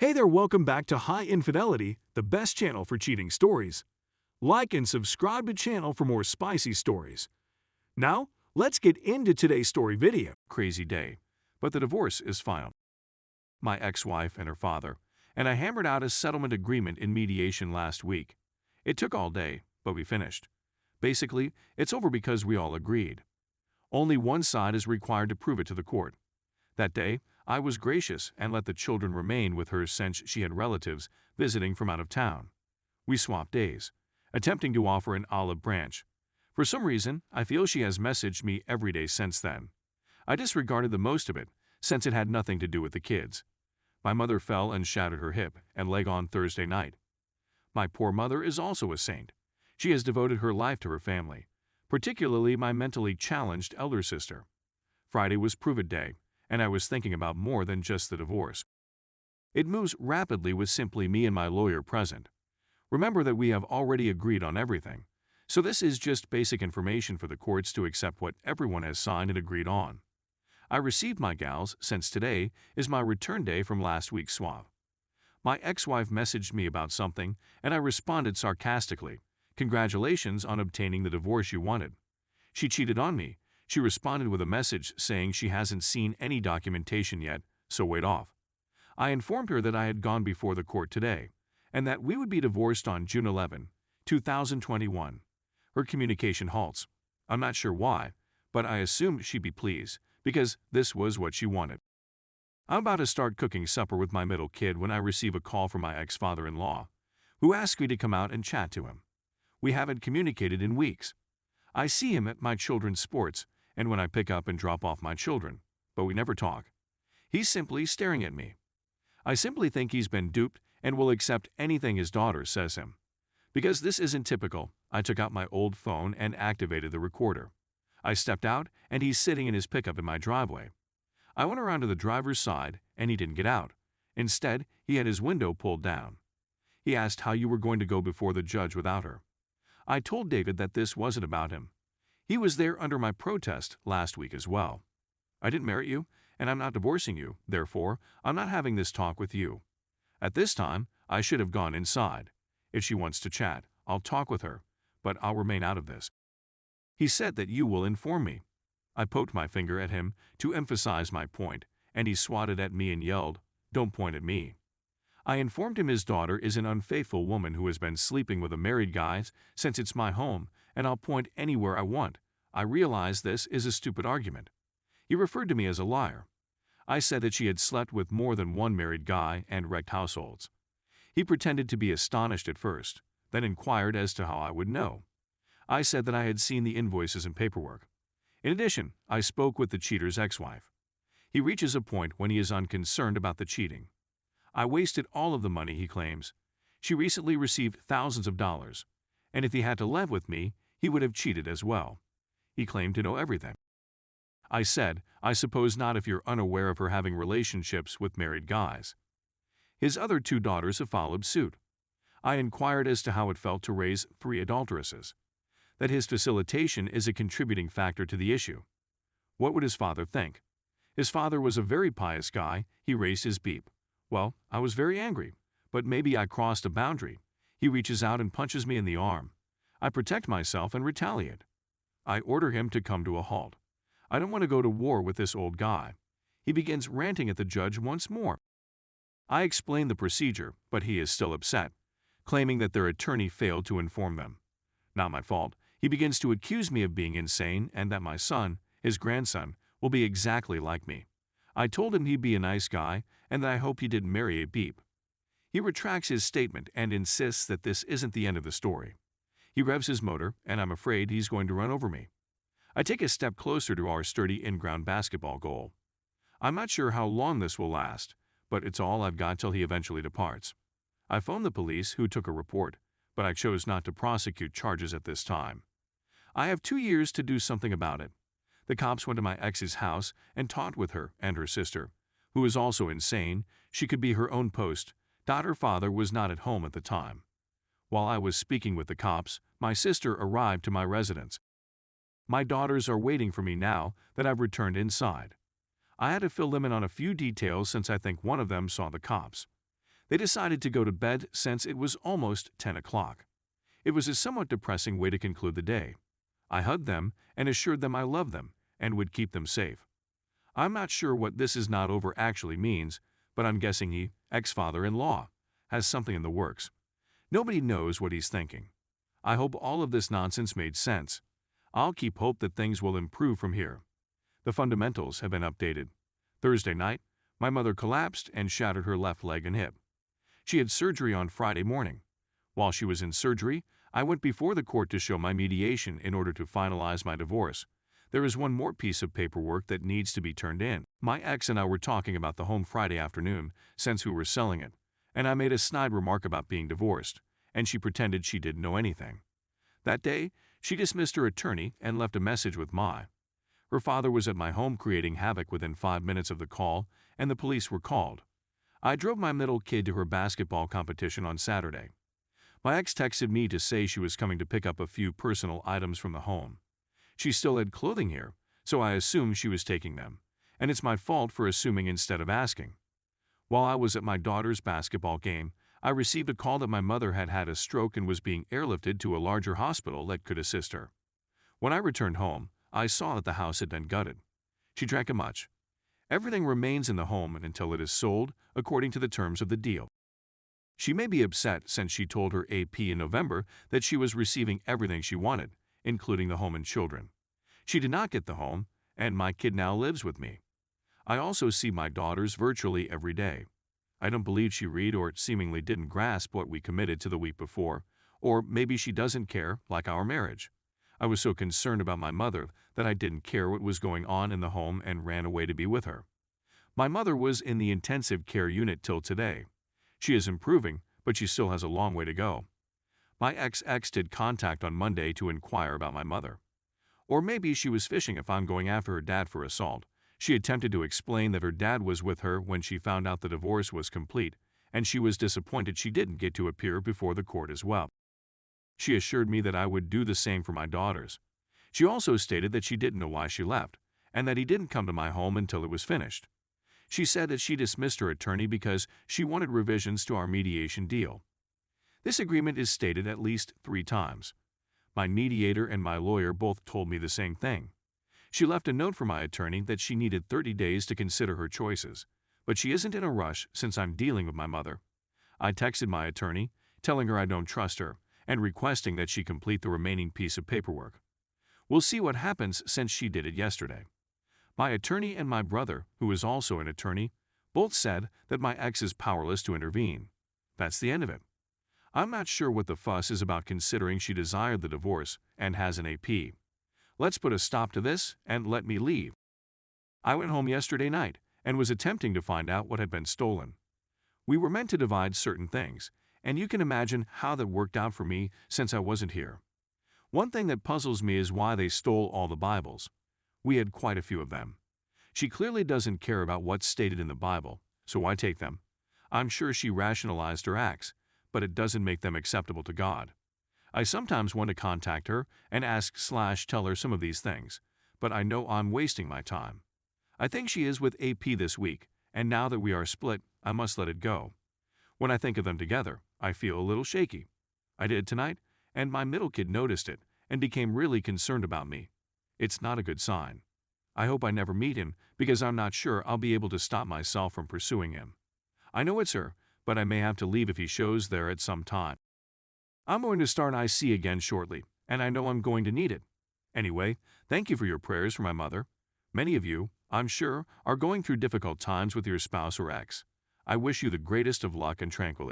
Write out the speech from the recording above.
Hey there, welcome back to High Infidelity, the best channel for cheating stories. Like and subscribe to channel for more spicy stories. Now, let's get into today's story video. Crazy day, but the divorce is final. My ex-wife and her father, and I hammered out a settlement agreement in mediation last week. It took all day, but we finished. Basically, it's over because we all agreed. Only one side is required to prove it to the court. That day, I was gracious and let the children remain with her since she had relatives visiting from out of town. We swapped days, attempting to offer an olive branch. For some reason, I feel she has messaged me every day since then. I disregarded the most of it, since it had nothing to do with the kids. My mother fell and shattered her hip and leg on Thursday night. My poor mother is also a saint. She has devoted her life to her family, particularly my mentally challenged elder sister. Friday was prove-it day, and I was thinking about more than just the divorce. It moves rapidly with simply me and my lawyer present. Remember that we have already agreed on everything, so this is just basic information for the courts to accept what everyone has signed and agreed on. I received my gals since today is my return day from last week's swap. My ex-wife messaged me about something, and I responded sarcastically, "Congratulations on obtaining the divorce you wanted." She cheated on me. She responded with a message saying she hasn't seen any documentation yet, so wait off. I informed her that I had gone before the court today, and that we would be divorced on June 11, 2021. Her communication halts. I'm not sure why, but I assumed she'd be pleased, because this was what she wanted. I'm about to start cooking supper with my middle kid when I receive a call from my ex-father-in-law, who asked me to come out and chat to him. We haven't communicated in weeks. I see him at my children's sports, and when I pick up and drop off my children, but we never talk. He's simply staring at me. I simply think he's been duped and will accept anything his daughter says him. Because this isn't typical, I took out my old phone and activated the recorder. I stepped out, and he's sitting in his pickup in my driveway. I went around to the driver's side, and he didn't get out. Instead, he had his window pulled down. He asked how you were going to go before the judge without her. I told David that this wasn't about him. He was there under my protest last week as well. I didn't marry you, and I'm not divorcing you, therefore, I'm not having this talk with you. At this time, I should have gone inside. If she wants to chat, I'll talk with her, but I'll remain out of this. He said that you will inform me. I poked my finger at him to emphasize my point, and he swatted at me and yelled, "Don't point at me." I informed him his daughter is an unfaithful woman who has been sleeping with a married guy since it's my home, and I'll point anywhere I want. I realize this is a stupid argument. He referred to me as a liar. I said that she had slept with more than one married guy and wrecked households. He pretended to be astonished at first, then inquired as to how I would know. I said that I had seen the invoices and paperwork. In addition, I spoke with the cheater's ex-wife. He reaches a point when he is unconcerned about the cheating. I wasted all of the money, he claims. She recently received thousands of dollars, and if he had to live with me, he would have cheated as well. He claimed to know everything. I said, I suppose not if you're unaware of her having relationships with married guys. His other two daughters have followed suit. I inquired as to how it felt to raise 3 adulteresses, that his facilitation is a contributing factor to the issue. What would his father think? His father was a very pious guy. He raised his beep. Well, I was very angry, but maybe I crossed a boundary. He reaches out and punches me in the arm. I protect myself and retaliate. I order him to come to a halt. I don't want to go to war with this old guy. He begins ranting at the judge once more. I explain the procedure, but he is still upset, claiming that their attorney failed to inform them. Not my fault. He begins to accuse me of being insane and that my son, his grandson, will be exactly like me. I told him he'd be a nice guy and that I hope he didn't marry a beep. He retracts his statement and insists that this isn't the end of the story. He revs his motor, and I'm afraid he's going to run over me. I take a step closer to our sturdy in-ground basketball goal. I'm not sure how long this will last, but it's all I've got till he eventually departs. I phoned the police, who took a report, but I chose not to prosecute charges at this time. I have 2 years to do something about it. The cops went to my ex's house and talked with her and her sister, who is also insane. She could be her own post. Her father was not at home at the time. While I was speaking with the cops, my sister arrived to my residence. My daughters are waiting for me now that I've returned inside. I had to fill them in on a few details since I think one of them saw the cops. They decided to go to bed since it was almost 10 o'clock. It was a somewhat depressing way to conclude the day. I hugged them and assured them I loved them and would keep them safe. I'm not sure what "this is not over" actually means, but I'm guessing he, ex-father-in-law, has something in the works. Nobody knows what he's thinking. I hope all of this nonsense made sense. I'll keep hope that things will improve from here. The fundamentals have been updated. Thursday night, my mother collapsed and shattered her left leg and hip. She had surgery on Friday morning. While she was in surgery, I went before the court to show my mediation in order to finalize my divorce. There is one more piece of paperwork that needs to be turned in. My ex and I were talking about the home Friday afternoon, since we were selling it, and I made a snide remark about being divorced, and she pretended she didn't know anything. That day, she dismissed her attorney and left a message with her father was at my home creating havoc within 5 minutes of the call, and the police were called. I drove my middle kid to her basketball competition on Saturday. My ex texted me to say she was coming to pick up a few personal items from the home. She still had clothing here, so I assumed she was taking them, and it's my fault for assuming instead of asking. While I was at my daughter's basketball game, I received a call that my mother had had a stroke and was being airlifted to a larger hospital that could assist her. When I returned home, I saw that the house had been gutted. She drank much. Everything remains in the home until it is sold, according to the terms of the deal. She may be upset since she told her AP in November that she was receiving everything she wanted, including the home and children. She did not get the home, and my kid now lives with me. I also see my daughters virtually every day. I don't believe she read or seemingly didn't grasp what we committed to the week before, or maybe she doesn't care, like our marriage. I was so concerned about my mother that I didn't care what was going on in the home and ran away to be with her. My mother was in the intensive care unit till today. She is improving, but she still has a long way to go. My ex did contact on Monday to inquire about my mother. Or maybe she was fishing if I'm going after her dad for assault. She attempted to explain that her dad was with her when she found out the divorce was complete, and she was disappointed she didn't get to appear before the court as well. She assured me that I would do the same for my daughters. She also stated that she didn't know why she left, and that he didn't come to my home until it was finished. She said that she dismissed her attorney because she wanted revisions to our mediation deal. This agreement is stated at least 3 times. My mediator and my lawyer both told me the same thing. She left a note for my attorney that she needed 30 days to consider her choices, but she isn't in a rush since I'm dealing with my mother. I texted my attorney, telling her I don't trust her, and requesting that she complete the remaining piece of paperwork. We'll see what happens since she did it yesterday. My attorney and my brother, who is also an attorney, both said that my ex is powerless to intervene. That's the end of it. I'm not sure what the fuss is about considering she desired the divorce and has an AP. Let's put a stop to this and let me leave. I went home yesterday night and was attempting to find out what had been stolen. We were meant to divide certain things, and you can imagine how that worked out for me since I wasn't here. One thing that puzzles me is why they stole all the Bibles. We had quite a few of them. She clearly doesn't care about what's stated in the Bible, so why take them? I'm sure she rationalized her acts, but it doesn't make them acceptable to God. I sometimes want to contact her and tell her some of these things, but I know I'm wasting my time. I think she is with AP this week, and now that we are split, I must let it go. When I think of them together, I feel a little shaky. I did tonight, and my middle kid noticed it and became really concerned about me. It's not a good sign. I hope I never meet him because I'm not sure I'll be able to stop myself from pursuing him. I know it's her, but I may have to leave if he shows there at some time. I'm going to start IC again shortly, and I know I'm going to need it. Anyway, thank you for your prayers for my mother. Many of you, I'm sure, are going through difficult times with your spouse or ex. I wish you the greatest of luck and tranquility.